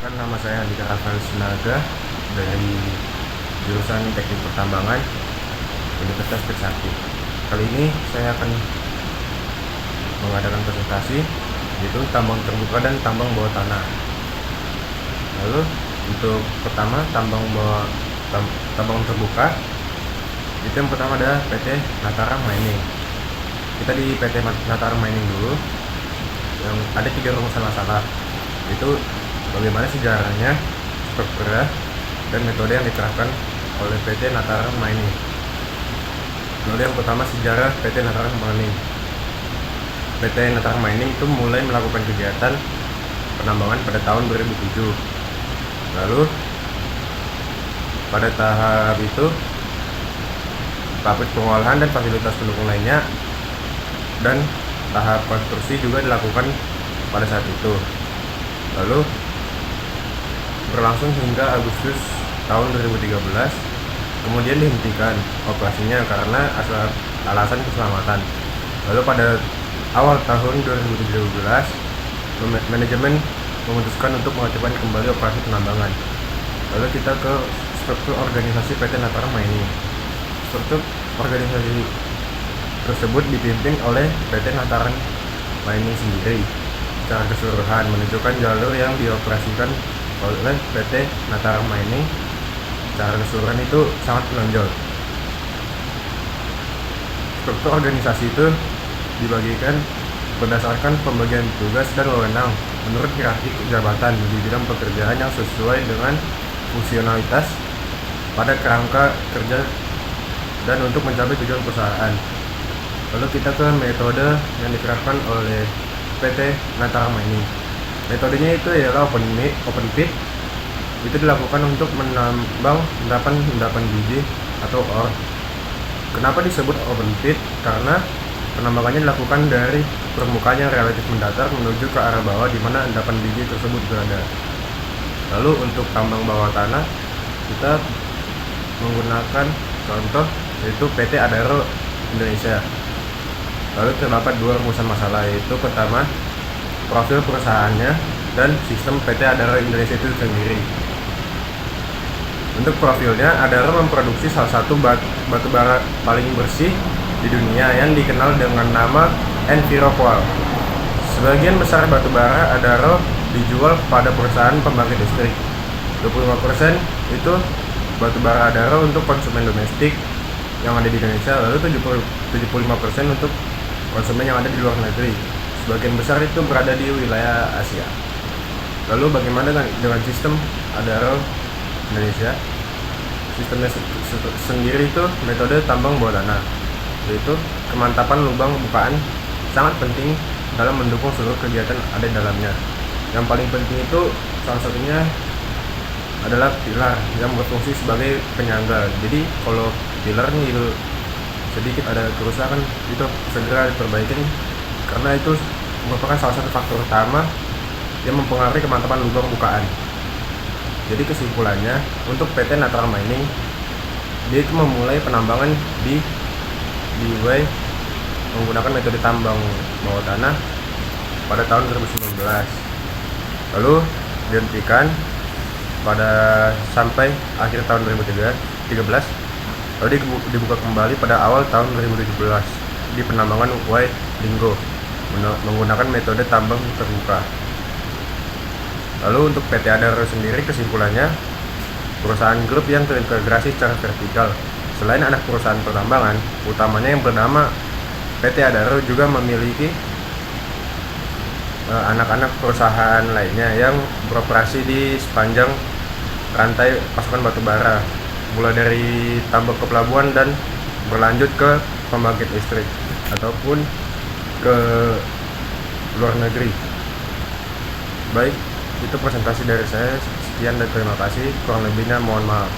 Perkenalkan, nama saya Andika Rafael Sinaga dari jurusan Teknik Pertambangan Universitas Trisakti. Kali ini saya akan mengadakan presentasi yaitu tambang terbuka dan tambang bawah tanah. Lalu untuk pertama tambang terbuka, itu yang pertama adalah PT Nataram Mining. Kita di PT Nataram Mining dulu, yang ada 3 rumusan masalah, itu bagaimana sejarahnya, strukturnya, dan metode yang diterapkan oleh PT Nataram Mining. Lalu yang pertama, sejarah PT Nataram Mining. PT Nataram Mining itu mulai melakukan kegiatan penambangan pada tahun 2007. Lalu pada tahap itu pabrik pengolahan dan fasilitas pendukung lainnya dan tahap konstruksi juga dilakukan pada saat itu. Lalu berlangsung hingga Agustus tahun 2013, kemudian dihentikan operasinya karena alasan keselamatan. Lalu pada awal tahun 2017, manajemen memutuskan untuk mengacaukan kembali operasi penambangan. Lalu kita ke struktur organisasi PT Nataram Mining. Struktur organisasi tersebut dipimpin oleh PT Nataram Mining sendiri. Secara keseluruhan menunjukkan jalur yang dioperasikan oleh PT Nataram Mining. Secara keseluruhan itu sangat menonjol. Struktur organisasi itu dibagikan berdasarkan pembagian tugas dan wewenang menurut hierarki jabatan di bidang pekerjaan yang sesuai dengan fungsionalitas pada kerangka kerja dan untuk mencapai tujuan perusahaan. Lalu kita ke metode yang diterapkan oleh PT Nataram Mining. Metodenya itu ialah open pit. Itu dilakukan untuk menambang endapan biji atau ore. Kenapa disebut open pit? Karena penambangannya dilakukan dari permukaan yang relatif mendatar menuju ke arah bawah di mana endapan biji tersebut berada. Lalu untuk tambang bawah tanah, kita menggunakan contoh yaitu PT Adaro Indonesia. Lalu terdapat 2 rumusan masalah, yaitu pertama profil perusahaannya dan sistem PT Adaro Indonesia itu sendiri. Untuk profilnya, Adaro memproduksi salah satu batu bara paling bersih di dunia yang dikenal dengan nama Enviroqual. Sebagian besar batu bara Adaro dijual kepada perusahaan pembangkit listrik. 25% itu batu bara Adaro untuk konsumen domestik yang ada di Indonesia, lalu 75% untuk konsumen yang ada di luar negeri. Sebagian besar itu berada di wilayah Asia. Lalu bagaimana dengan sistem Adaro Indonesia? Sistemnya sendiri itu metode tambang bawah tanah, yaitu kemantapan lubang bukaan sangat penting dalam mendukung seluruh kegiatan ada di dalamnya. Yang paling penting itu salah satunya adalah pilar yang berfungsi sebagai penyangga. Jadi kalau pilarnya itu sedikit ada kerusakan, itu segera diperbaikin karena itu merupakan salah satu faktor utama yang mempengaruhi kemantapan lubang bukaan. Jadi kesimpulannya, untuk PT Nataram Mining, dia itu memulai penambangan di DIY menggunakan metode tambang bawah tanah pada tahun 2019. Lalu dihentikan pada sampai akhir tahun 2013. Lalu dibuka kembali pada awal tahun 2017 di penambangan Y Linggo menggunakan metode tambang terbuka. Lalu untuk PT Adaro sendiri, kesimpulannya perusahaan grup yang terintegrasi secara vertikal. Selain anak perusahaan pertambangan utamanya yang bernama PT Adaro, juga memiliki anak-anak perusahaan lainnya yang beroperasi di sepanjang rantai pasokan batu bara, mulai dari tambang ke pelabuhan dan berlanjut ke pembangkit listrik ataupun ke luar negeri. Baik, itu presentasi dari saya. Sekian dan terima kasih. Kurang lebihnya mohon maaf.